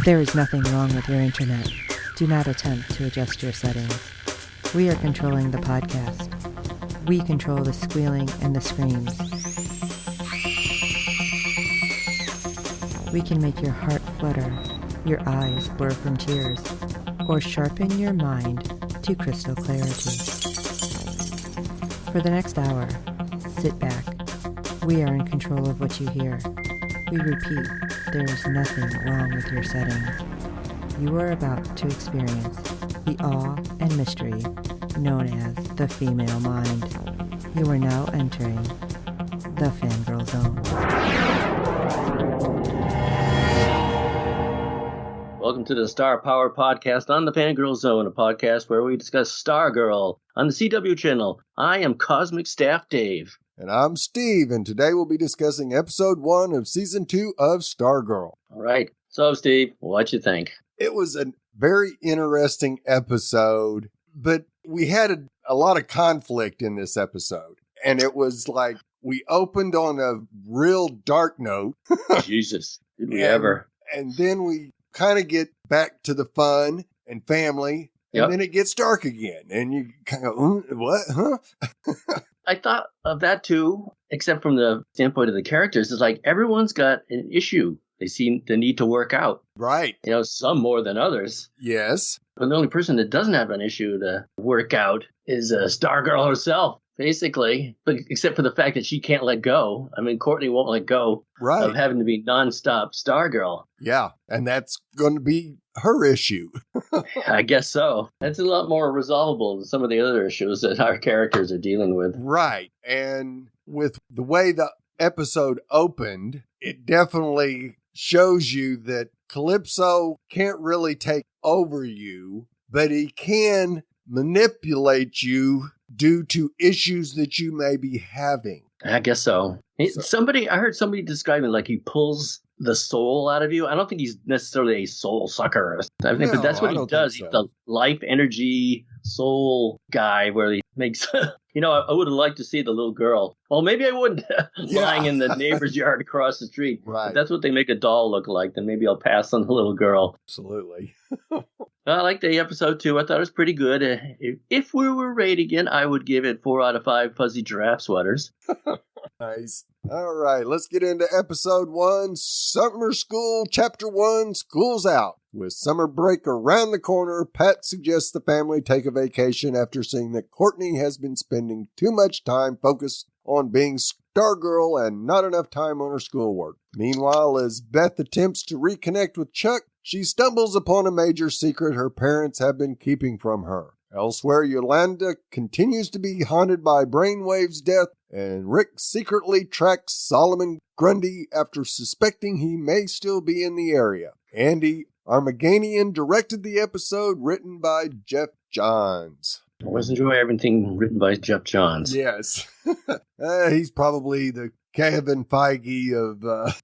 There is nothing wrong with your internet. Do not attempt to adjust your settings. We are controlling the podcast. We control the squealing and the screams. We can make your heart flutter, your eyes blur from tears, or sharpen your mind to crystal clarity. For the next hour, sit back. We are in control of what you hear. We repeat, there is nothing wrong with your settings. You are about to experience the awe and mystery known as the female mind. You are now entering the Fangirl Zone. Welcome to the Star Power Podcast on the Fangirl Zone, a podcast where we discuss Stargirl on the CW channel. I am Cosmic Staff Dave. And I'm Steve, and today we'll be discussing episode 1 of season 2 of Stargirl. All right. So, Steve, what'd you think? It was a very interesting episode, but we had a lot of conflict in this episode. And it was like we opened on a real dark note. Jesus, did we ever? And then we kind of get back to the fun and family, and then it gets dark again. And you kind of, what? Huh? I thought of that too, except from the standpoint of the characters. It's like everyone's got an issue they see the need to work out. Right. You know, some more than others. Yes. But the only person that doesn't have an issue to work out is Stargirl herself, basically. But except for the fact that she can't let go. I mean, Courtney won't let go of having to be nonstop Stargirl. Yeah, and that's going to be her issue. I guess so. That's a lot more resolvable than some of the other issues that our characters are dealing with. Right. And with the way the episode opened, it definitely shows you that Calypso can't really take over you, but he can manipulate you due to issues that you may be having. I guess so. I heard somebody describe it like he pulls the soul out of you. I don't think he's necessarily a soul sucker. But that's what he does. So. He's the life energy soul guy where he makes, I would have liked to see the little girl. Well, maybe I wouldn't lying in the neighbor's yard across the street. Right. If that's what they make a doll look like, then maybe I'll pass on the little girl. Absolutely. I like the episode too. I thought it was pretty good. If we were rating it, I would give it 4 out of 5 fuzzy giraffe sweaters. Nice. All right, let's get into episode 1, Summer School, Chapter 1, School's Out. With summer break around the corner, Pat suggests the family take a vacation after seeing that Courtney has been spending too much time focused on being Stargirl and not enough time on her schoolwork. Meanwhile, as Beth attempts to reconnect with Chuck, she stumbles upon a major secret her parents have been keeping from her. Elsewhere, Yolanda continues to be haunted by Brainwave's death, and Rick secretly tracks Solomon Grundy after suspecting he may still be in the area. Andy Armaganian directed the episode, written by Jeff Johns. I always enjoy everything written by Jeff Johns. Yes. He's probably the Kevin Feige of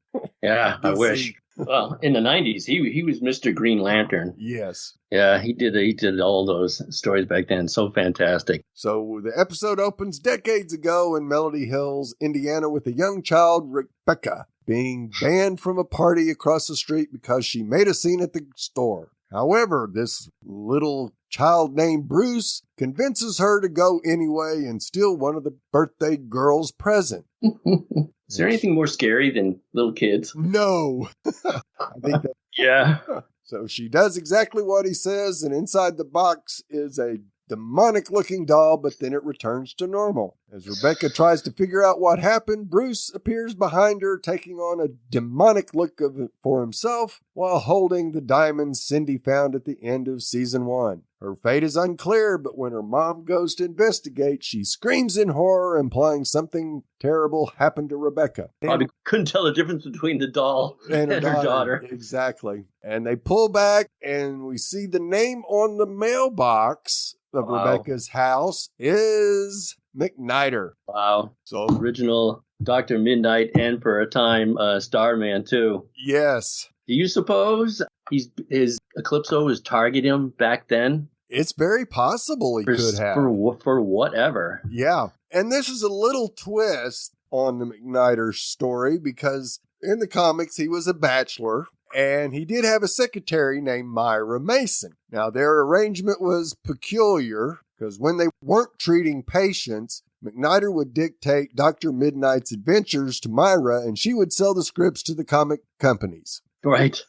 yeah, DC. I wish. Well, in the 90s, he was Mr. Green Lantern. Yes. Yeah, he did all those stories back then. So fantastic. So the episode opens decades ago in Melody Hills, Indiana, with a young child, Rebecca, being banned from a party across the street because she made a scene at the store. However, this little child named Bruce convinces her to go anyway and steal one of the birthday girl's present. Is there anything more scary than little kids? No. I think that, yeah. So she does exactly what he says, and inside the box is a demonic-looking doll, but then it returns to normal. As Rebecca tries to figure out what happened, Bruce appears behind her, taking on a demonic look for himself while holding the diamonds Cindy found at the end of season 1. Her fate is unclear, but when her mom goes to investigate, she screams in horror, implying something terrible happened to Rebecca. Probably couldn't tell the difference between the doll and her daughter. Exactly. And they pull back, and we see the name on the mailbox of Rebecca's house is McNider. Wow. So original Dr. Midnight and for a time Starman too. Yes. Do you suppose his Eclipso was targeting him back then? It's very possible he could have. For whatever. Yeah. And this is a little twist on the McNider story because in the comics he was a bachelor And he did have a secretary named Myra Mason. Now, their arrangement was peculiar because when they weren't treating patients, McNider would dictate Dr. Midnight's adventures to Myra, and she would sell the scripts to the comic companies. Right.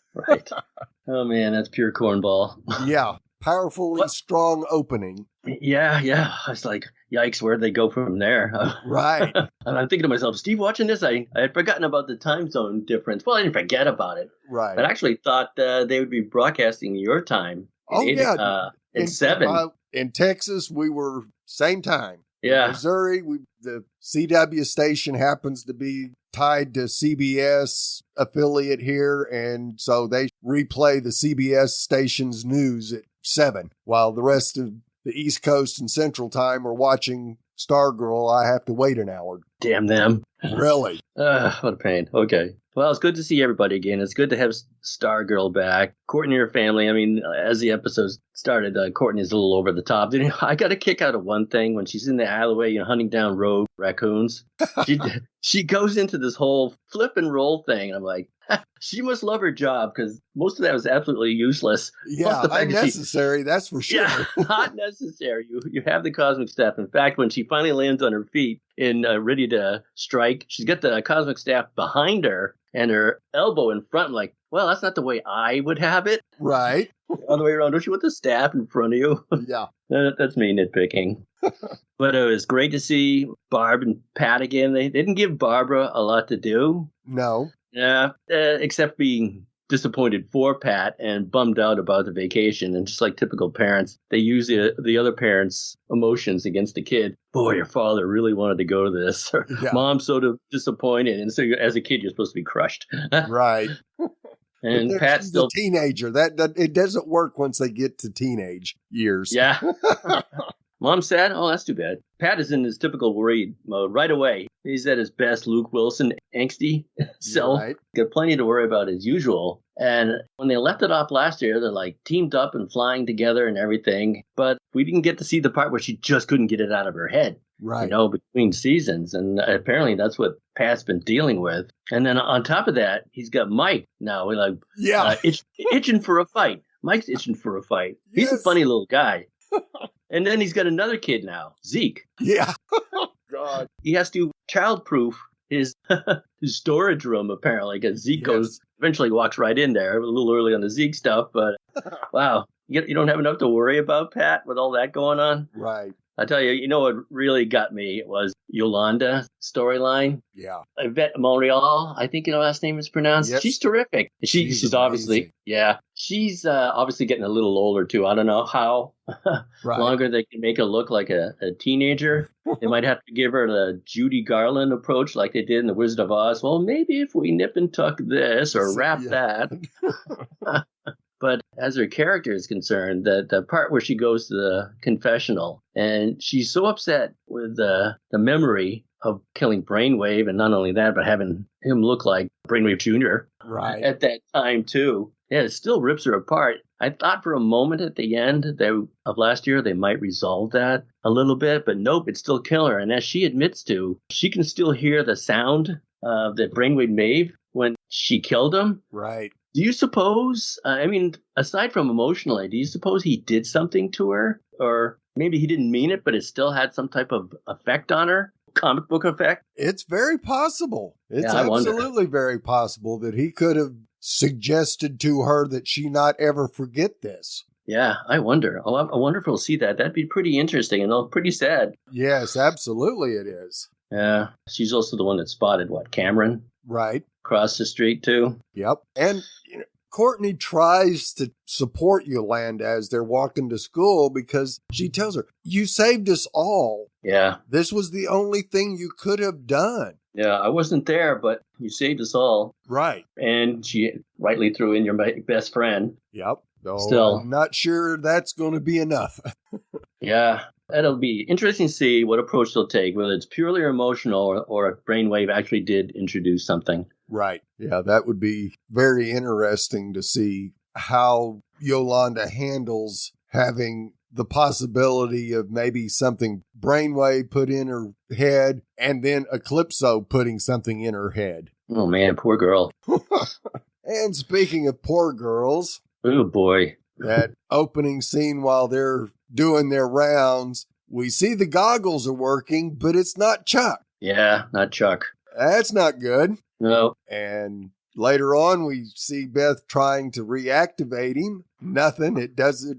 Oh, man, that's pure cornball. Yeah, powerfully strong opening. Yeah. I was like, yikes, where'd they go from there? Right. I'm thinking to myself, Steve, watching this, I had forgotten about the time zone difference. Well, I didn't forget about it. Right. But I actually thought they would be broadcasting your time. In 7. In Texas, we were same time. Yeah. In Missouri, the CW station happens to be tied to CBS affiliate here, and so they replay the CBS station's news at 7, while the rest of the East Coast and Central Time are watching Stargirl. I have to wait an hour. Damn them. Really? What a pain. Okay. Well, it's good to see everybody again. It's good to have Stargirl back. Courtney and her family. I mean, as the episode started, Courtney's a little over the top. I got a kick out of one thing when she's in the alleyway, hunting down rogue raccoons. She goes into this whole flip and roll thing. And I'm like, she must love her job because most of that was absolutely useless. Yeah, unnecessary, that's for sure. Yeah, not necessary. You have the cosmic staff. In fact, when she finally lands on her feet and ready to strike, she's got the cosmic staff behind her and her elbow in front. I'm like, well, that's not the way I would have it. Right. Other way around. Don't you want the staff in front of you? Yeah. That's me nitpicking. But it was great to see Barb and Pat again. They didn't give Barbara a lot to do. No. Yeah, except being disappointed for Pat and bummed out about the vacation. And just like typical parents, they use the other parents' emotions against the kid. Boy, your father really wanted to go to this. Or, yeah. Mom's so disappointed. And so as a kid, you're supposed to be crushed. Right. And Pat's still a teenager. That it doesn't work once they get to teenage years. Yeah. Mom sad? Oh, that's too bad. Pat is in his typical worried mode right away. He's at his best Luke Wilson angsty self. Right. Got plenty to worry about as usual. And when they left it off last year, they're like teamed up and flying together and everything. But we didn't get to see the part where she just couldn't get it out of her head. Right. Between seasons. And apparently that's what Pat's been dealing with. And then on top of that, he's got Mike now. We're like, itching for a fight. Mike's itching for a fight. He's a funny little guy. And then he's got another kid now, Zeke. Yeah. God. He has to childproof his storage room, apparently, because Zeke eventually walks right in there. A little early on the Zeke stuff, but wow. You don't have enough to worry about, Pat, with all that going on? Right. I tell you, what really got me was Yolanda storyline. Yeah. Yvette Montreal, I think her last name is pronounced. Yep. She's terrific. She's obviously, she's obviously getting a little older too. I don't know how longer they can make her look like a teenager. They might have to give her the Judy Garland approach like they did in The Wizard of Oz. Well, maybe if we nip and tuck this or wrap that. But as her character is concerned, the part where she goes to the confessional and she's so upset with the memory of killing Brainwave, and not only that, but having him look like Brainwave Jr. At that time, too. Yeah, it still rips her apart. I thought for a moment at the end of last year they might resolve that a little bit, but nope, it's still killing her. And as she admits to, she can still hear the sound of the Brainwave made when she killed him. Right. Do you suppose, aside from emotionally, do you suppose he did something to her? Or maybe he didn't mean it, but it still had some type of effect on her? Comic book effect? It's very possible. It's absolutely very possible that he could have suggested to her that she not ever forget this. Yeah, I wonder. Oh, I wonder if we'll see that. That'd be pretty interesting and pretty sad. Yes, absolutely it is. Yeah, she's also the one that spotted, Cameron? Right. Across the street, too. Yep. And Courtney tries to support Yolanda as they're walking to school because she tells her, you saved us all. Yeah. This was the only thing you could have done. Yeah, I wasn't there, but you saved us all. Right. And she rightly threw in your best friend. Yep. Though Still, I'm not sure that's going to be enough. Yeah. It'll be interesting to see what approach they'll take, whether it's purely emotional or if Brainwave actually did introduce something. Right. Yeah, that would be very interesting to see how Yolanda handles having the possibility of maybe something Brainwave put in her head and then Eclipso putting something in her head. Oh, man, poor girl. And speaking of poor girls. Oh, boy. That opening scene while they're doing their rounds, we see the goggles are working, but it's not Chuck. Yeah, not Chuck. That's not good. No. And later on, we see Beth trying to reactivate him. Nothing. It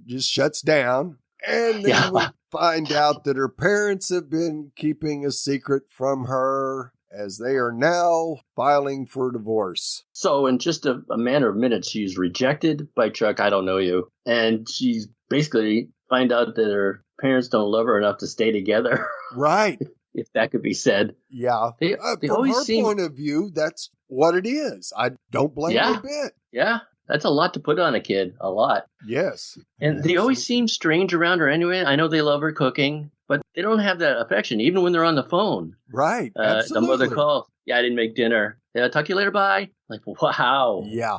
just shuts down. And then we find out that her parents have been keeping a secret from her as they are now filing for divorce. So in just a matter of minutes, she's rejected by Chuck, I don't know you. And she's basically find out that her parents don't love her enough to stay together. Right. If that could be said. Yeah. They From always her seem... point of view, that's what it is. I don't blame her a bit. Yeah. That's a lot to put on a kid. A lot. Yes. And they always seem strange around her anyway. I know they love her cooking, but they don't have that affection, even when they're on the phone. Right. The mother calls. Yeah, I didn't make dinner. Yeah, talk to you later. Bye. Like, wow. Yeah.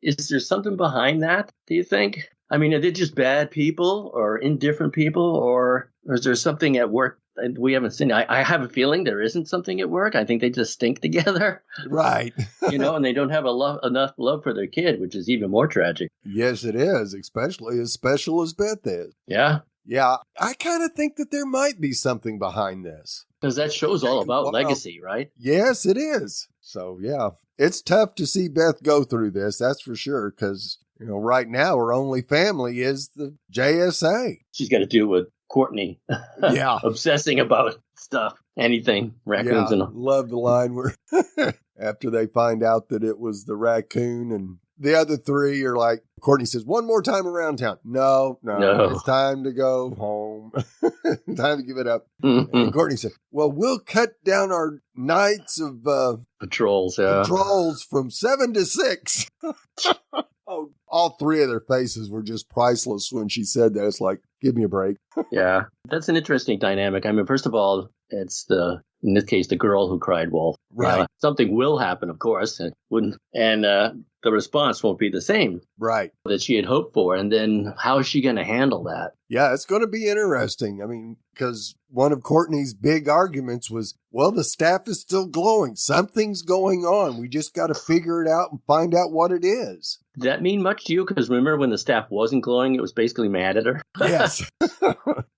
Is there something behind that, do you think? I mean, are they just bad people or indifferent people, or is there something at work that we haven't seen? I have a feeling there isn't something at work. I think they just stink together. Right. And they don't have enough love for their kid, which is even more tragic. Yes, it is, especially as special as Beth is. Yeah. Yeah, I kind of think that there might be something behind this. Because that show's all about legacy, right? Yes, it is. So, yeah, it's tough to see Beth go through this, that's for sure, because, right now her only family is the JSA. She's got to deal with Courtney. Yeah. Obsessing about stuff, anything, raccoons and all. Love the line where after they find out that it was the raccoon and the other three are like, Courtney says, one more time around town. No. It's time to go home. Time to give it up. Mm-hmm. And Courtney said, well, we'll cut down our nights of patrols from 7 to 6. Oh, all three of their faces were just priceless when she said that. It's like, give me a break. Yeah, that's an interesting dynamic. I mean, first of all, it's in this case, the girl who cried wolf. Right. Something will happen, of course. It wouldn't, and the response won't be the same. Right. That she had hoped for. And then how is she going to handle that? Yeah, it's going to be interesting. I mean, because one of Courtney's big arguments was, well, the staff is still glowing. Something's going on. We just got to figure it out and find out what it is. Did that mean much to you? Because remember when the staff wasn't glowing, it was basically mad at her? Yes.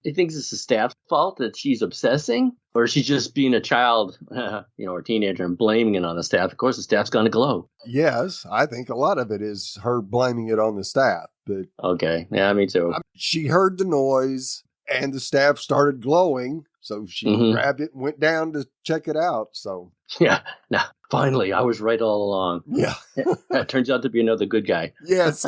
He thinks it's the staff's fault that she's obsessing? Or is she just being a child, or a teenager and blaming it on the staff? Of course, the staff's going to glow. Yes, I think a lot of it is her blaming it on the staff. But okay, yeah, me too. She heard the noise and the staff started glowing. So she grabbed it and went down to check it out. So yeah, now finally, I was right all along. Yeah. That turns out to be another good guy. Yes.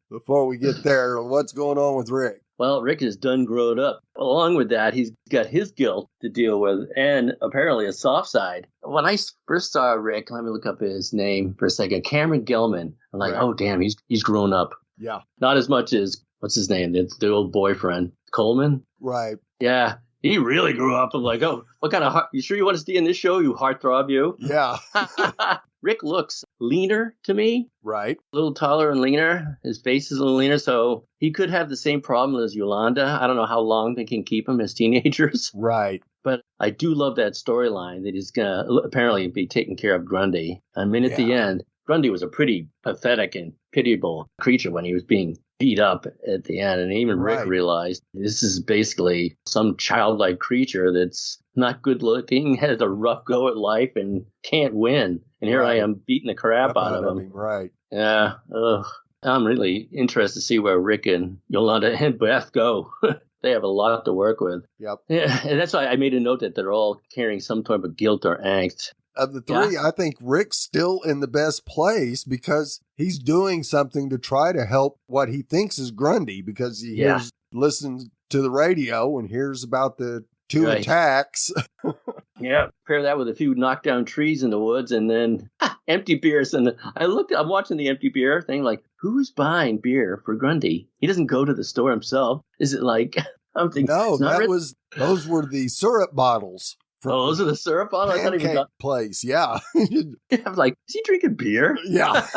Before we get there, what's going on with Rick? Well, Rick is done grown up. Along with that, he's got his guilt to deal with and apparently a soft side. When I first saw Rick, let me look up his name for a second, Cameron Gellman. I'm like, oh, damn, he's grown up. Yeah. Not as much as, what's his name, the old boyfriend, Coleman? Right. Yeah. He really grew up. I'm like, oh, what kind of heart? You sure you want to stay in this show, you heartthrob, you? Yeah. Rick looks leaner to me. Right. A little taller and leaner. His face is a little leaner, so he could have the same problem as Yolanda. I don't know how long they can keep him as teenagers. Right. But I do love that storyline that he's going to apparently be taking care of Grundy. I mean, at the end, Grundy was a pretty pathetic and pitiable creature when he was being beat up at the end. And even Rick realized this is basically some childlike creature that's not good looking, has a rough go at life and can't win. And here I am beating the crap out of him. Right. Yeah. Ugh. I'm really interested to see where Rick and Yolanda and Beth go. They have a lot to work with. Yep. Yeah, and that's why I made a note that they're all carrying some type of guilt or angst. Of the three, I think Rick's still in the best place because he's doing something to try to help what he thinks is Grundy because he listens to the radio and hears about the two attacks. Yeah. Pair that with a few knockdown trees in the woods and then empty beers. And I'm watching the empty beer thing like, who's buying beer for Grundy? He doesn't go to the store himself. Is it like, I'm thinking, no, those were the syrup bottles. Those are the syrup bottles? I thought he was place, yeah. I'm like, is he drinking beer? Yeah.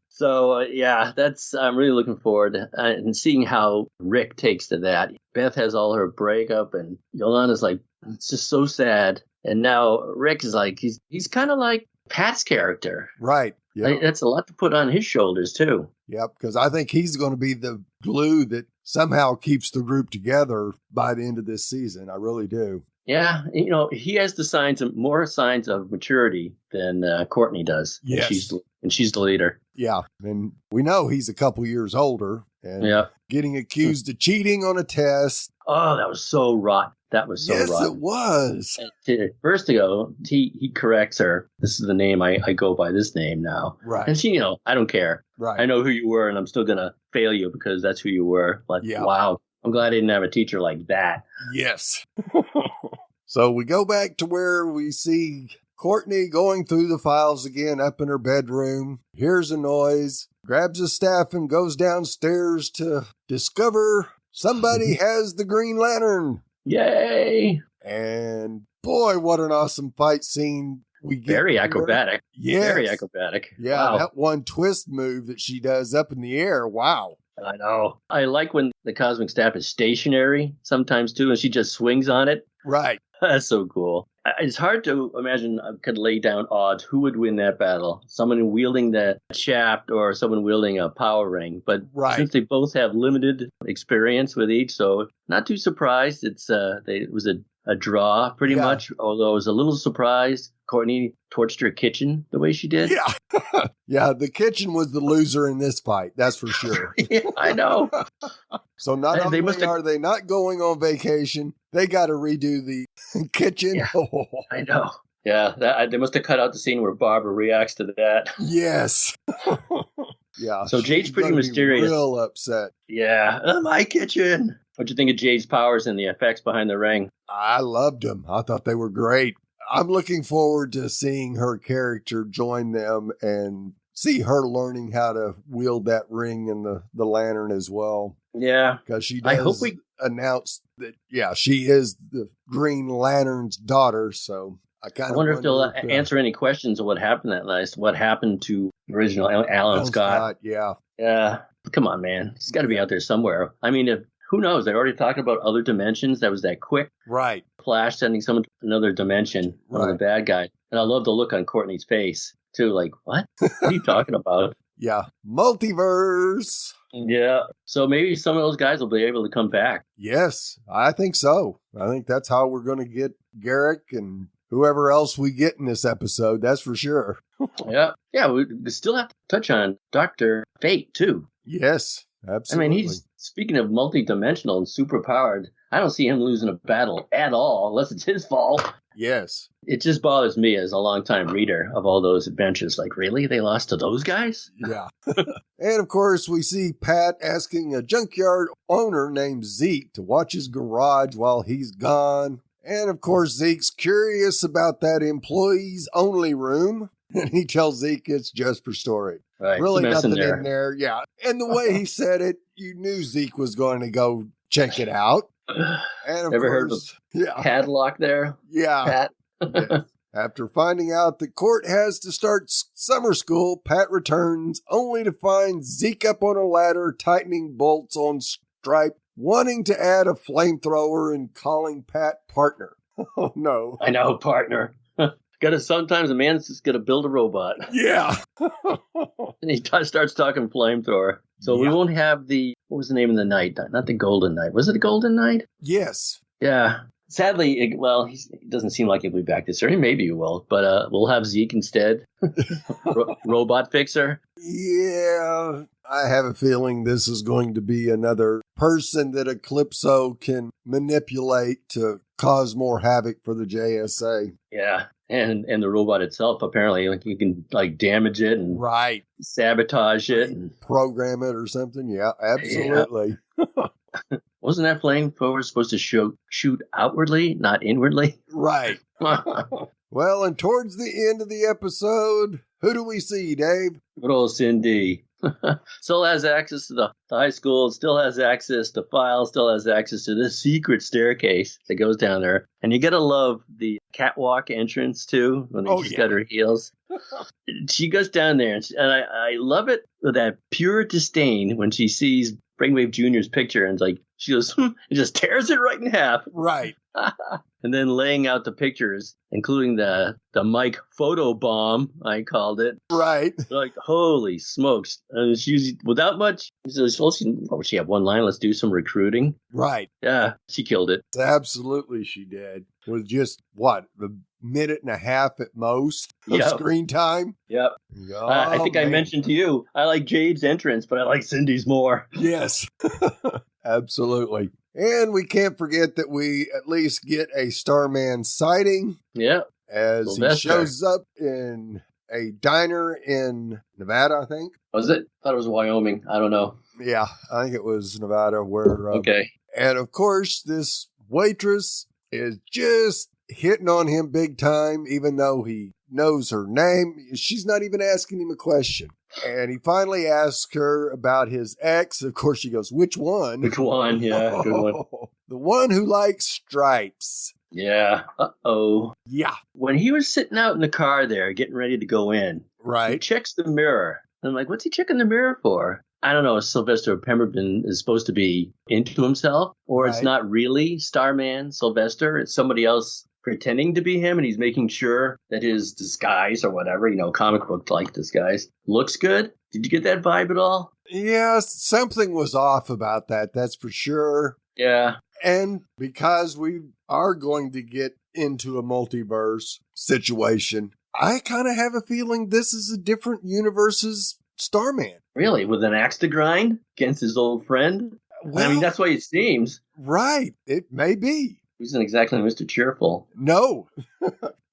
So, I'm really looking forward and seeing how Rick takes to that. Beth has all her breakup and Yolanda's like, it's just so sad. And now Rick is like, he's kind of like Pat's character. Right. Yeah. That's a lot to put on his shoulders, too. Yep, because I think he's going to be the glue that somehow keeps the group together by the end of this season. I really do. Yeah, he has more signs of maturity than Courtney does. Yes. And she's the leader. Yeah, and we know he's a couple years older. And getting accused of cheating on a test. Oh, that was so rotten. That was so rotten. Yes, it was. First ago, he corrects her. This is the name. I go by this name now. Right. And she, I don't care. Right. I know who you were, and I'm still going to fail you because that's who you were. But wow, I'm glad I didn't have a teacher like that. Yes. So we go back to where we see Courtney going through the files again up in her bedroom, hears a noise, grabs a staff and goes downstairs to discover somebody has the Green Lantern. Yay! And boy, what an awesome fight scene we get. Very acrobatic. Yes. Very acrobatic. Yeah, wow. That one twist move that she does up in the air. Wow. I know. I like when the cosmic staff is stationary sometimes too, and she just swings on it. Right. That's so cool. It's hard to imagine I could lay down odds who would win that battle. Someone wielding the shaft or someone wielding a power ring. But since they both have limited experience with each, so not too surprised. It was a draw pretty much, although I was a little surprised Courtney torched her kitchen the way she did. Yeah. Yeah, the kitchen was the loser in this fight, that's for sure. Yeah, I know. So not only are they not going on vacation, they got to redo the kitchen. Yeah, I know. Yeah, they must have cut out the scene where Barbara reacts to that. Yes. Yeah. So Jade's pretty mysterious. Real upset. Yeah. My kitchen. What'd you think of Jade's powers and the effects behind the ring? I loved them. I thought they were great. I'm looking forward to seeing her character join them and see her learning how to wield that ring and the lantern as well. Yeah. Because she does announce that, she is the Green Lantern's daughter. So I wonder if they'll answer any questions of what happened that night. What happened to original Alan Scott? Yeah. Yeah. Come on, man. He's got to be out there somewhere. I mean, who knows? They already talked about other dimensions. That was that quick flash sending someone to another dimension, one of the bad guys. And I love the look on Courtney's face, too. Like, what? What are you talking about? Yeah. Multiverse. Yeah. So maybe some of those guys will be able to come back. Yes, I think so. I think that's how we're going to get Garrick and whoever else we get in this episode. That's for sure. Yeah. Yeah. We still have to touch on Dr. Fate, too. Yes, absolutely. I mean, he's speaking of multi-dimensional and superpowered. I don't see him losing a battle at all, unless it's his fault. Yes. It just bothers me as a longtime reader of all those adventures. Like, really? They lost to those guys? Yeah. And, of course, we see Pat asking a junkyard owner named Zeke to watch his garage while he's gone. And, of course, Zeke's curious about that employees only room. And he tells Zeke it's just for storage. Right. Really nothing in there. Yeah. And the way he said it, you knew Zeke was going to go check it out. And of Ever course, heard of padlock there? Yeah. Pat? Yeah. After finding out that Court has to start summer school, Pat returns only to find Zeke up on a ladder tightening bolts on Stripe, wanting to add a flamethrower and calling Pat partner. Oh, no. I know, partner. Sometimes a man's just got to build a robot. Yeah. And he starts talking flamethrower. So we won't have what was the name of the knight? Not the Golden Knight. Was it the Golden Knight? Yes. Yeah. Sadly, he doesn't seem like he'll be back this year. Maybe he will, but we'll have Zeke instead. Robot fixer. Yeah. I have a feeling this is going to be another person that Eclipso can manipulate to cause more havoc for the JSA. Yeah. And the robot itself, apparently, like you can damage it and sabotage it and program it or something. Yeah, absolutely. Yeah. Wasn't that flamethrower supposed to shoot outwardly, not inwardly? Right. Well, and towards the end of the episode, who do we see, Dave? Good old Cindy. Still has access to the high school, still has access to files, still has access to this secret staircase that goes down there. And you gotta love the catwalk entrance too, when she's got her heels. She goes down there, and I love it with that pure disdain when she sees Brainwave Jr.'s picture, and it's like, she goes, it just tears it right in half. Right. And then laying out the pictures, including the Mike photo bomb, I called it. Right. Like, holy smokes. And she's without much. What would she have? One line, let's do some recruiting. Right. Yeah, she killed it. Absolutely, she did. With just, what, a minute and a half at most of screen time? Yep. Oh, I think I mentioned to you, I like Jade's entrance, but I like Cindy's more. Yes. Absolutely. And we can't forget that we at least get a Starman sighting. Yeah. As Sylvester. He shows up in a diner in Nevada, I think. Was it? I thought it was Wyoming. I don't know. Yeah, I think it was Nevada where... okay. And of course, this waitress is just hitting on him big time, even though he knows her name. She's not even asking him a question. And he finally asks her about his ex. Of course, she goes, which one? Which one? Yeah, good one. The one who likes stripes. Yeah. Uh-oh. Yeah. When he was sitting out in the car there, getting ready to go in, right, he checks the mirror. And I'm like, what's he checking the mirror for? I don't know if Sylvester Pemberton is supposed to be into himself, or it's not really Starman Sylvester. It's somebody else pretending to be him, and he's making sure that his disguise or whatever, comic book like disguise, looks good. Did you get that vibe at all? Yeah, something was off about that. That's for sure. Yeah. And because we are going to get into a multiverse situation, I kind of have a feeling this is a different universe's Starman. Really? With an axe to grind against his old friend? Well, I mean, that's what it seems. Right. It may be. He's not exactly Mr. Cheerful. No.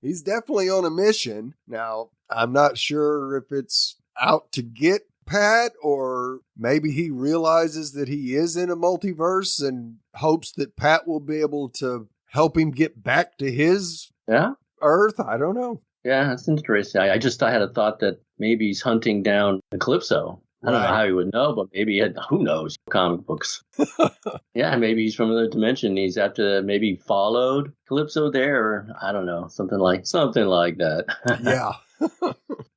He's definitely on a mission. Now, I'm not sure if it's out to get Pat, or maybe he realizes that he is in a multiverse and hopes that Pat will be able to help him get back to his Earth. I don't know. Yeah, that's interesting. I had a thought that maybe he's hunting down Calypso. I don't know how he would know, but maybe who knows? Comic books. Yeah, maybe he's from another dimension. He's after maybe followed Calypso there, or I don't know, something like that. Yeah.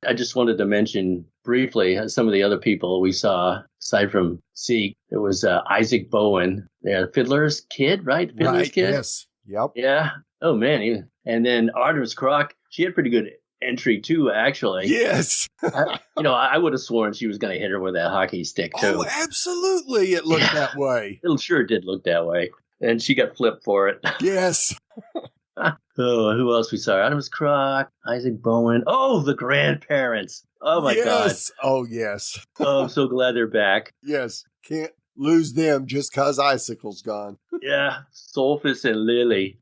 I just wanted to mention briefly some of the other people we saw aside from Zeke. It was Isaac Bowen, Fiddler's kid, right? Fiddler's kid. Yes. Yep. Yeah. Oh man. And then Artemis Croc. She had pretty good entry too, actually. Yes. I would have sworn she was going to hit her with that hockey stick too. Oh, absolutely. It looked that way. It sure did look that way. And she got flipped for it. Yes. Oh, who else we saw? Artemis Croc, Isaac Bowen. Oh, the grandparents. Oh my God. Oh, yes. Oh, I'm so glad they're back. Yes. Can't lose them just because Icicle's gone. Yeah. Sophus and Lily.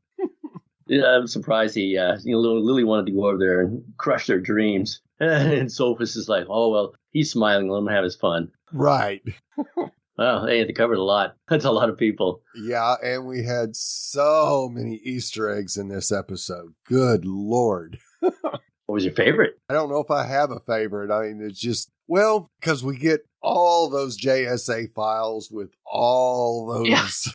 Yeah, I'm surprised Lily wanted to go over there and crush their dreams. And Sophus is like, oh, well, he's smiling. Let him have his fun. Right. Wow, they covered a lot. That's a lot of people. Yeah, and we had so many Easter eggs in this episode. Good Lord. What was your favorite? I don't know if I have a favorite. I mean, it's just, because we get all those JSA files with all those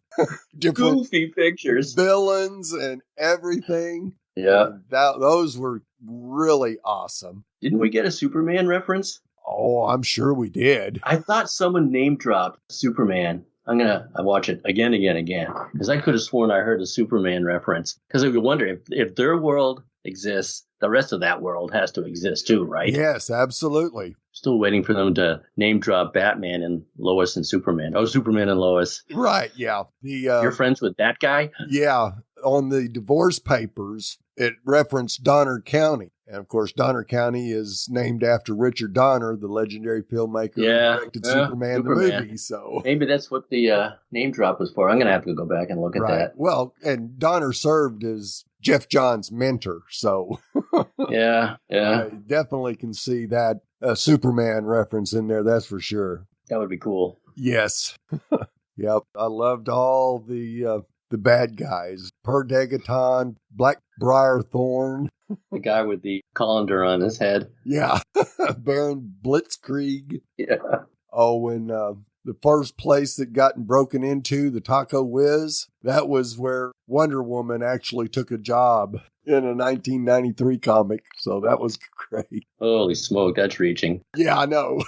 different goofy pictures, villains and everything. Yeah. And those were really awesome. Didn't we get a Superman reference? Oh, I'm sure we did. I thought someone name dropped Superman. I watch it again, because I could have sworn I heard a Superman reference. Because I would wonder if their world exists, the rest of that world has to exist too, right? Yes, absolutely. Still waiting for them to name drop Batman and Lois and Superman. Oh, Superman and Lois. Right, yeah. You're friends with that guy? Yeah. On the divorce papers, it referenced Donner County. And, of course, Donner County is named after Richard Donner, the legendary filmmaker who directed Superman the movie. So maybe that's what the name drop was for. I'm going to have to go back and look at that. Well, and Donner served as Jeff Johns' mentor. So yeah. I definitely can see that Superman reference in there. That's for sure. That would be cool. Yes. Yep. I loved all the bad guys. Per Degaton, Black Briar Thorn. The guy with the colander on his head. Yeah. Baron Blitzkrieg. Yeah. Oh, and the first place that gotten broken into, the Taco Whiz, that was where Wonder Woman actually took a job in a 1993 comic. So that was great. Holy smoke, that's reaching. Yeah, I know.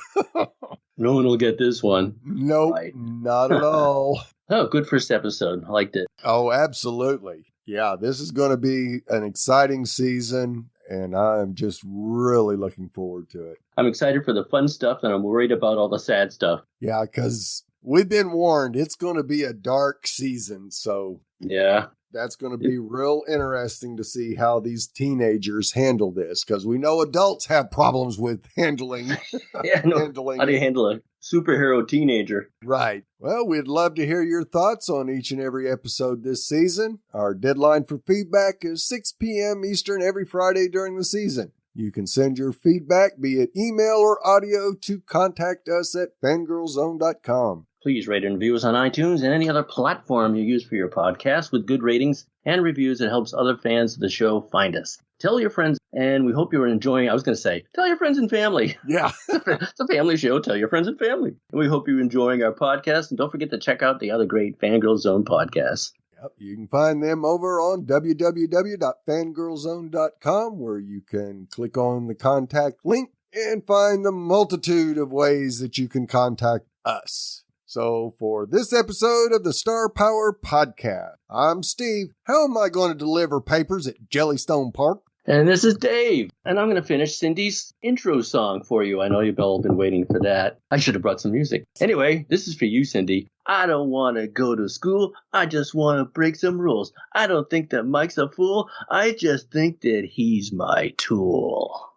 No one will get this one. Nope, right. Not at all. Oh, good first episode. I liked it. Oh, absolutely. Yeah, this is going to be an exciting season, and I'm just really looking forward to it. I'm excited for the fun stuff, and I'm worried about all the sad stuff. Yeah, because we've been warned it's going to be a dark season, so yeah, that's going to be real interesting to see how these teenagers handle this, because we know adults have problems with handling. How do you handle a superhero teenager? Right. Well, we'd love to hear your thoughts on each and every episode this season. Our deadline for feedback is 6 p.m. Eastern every Friday during the season. You can send your feedback, be it email or audio, to contact us at fangirlzone.com. Please rate and review us on iTunes and any other platform you use for your podcast with good ratings and reviews that helps other fans of the show find us. Tell your friends, and we hope you're enjoying, tell your friends and family. Yeah. It's a family show. Tell your friends and family. And we hope you're enjoying our podcast. And don't forget to check out the other great Fangirl Zone podcasts. Yep, you can find them over on www.fangirlzone.com, where you can click on the contact link and find the multitude of ways that you can contact us. So for this episode of the Star Power Podcast, I'm Steve. How am I going to deliver papers at Jellystone Park? And this is Dave. And I'm going to finish Cindy's intro song for you. I know you've all been waiting for that. I should have brought some music. Anyway, this is for you, Cindy. I don't want to go to school. I just want to break some rules. I don't think that Mike's a fool. I just think that he's my tool.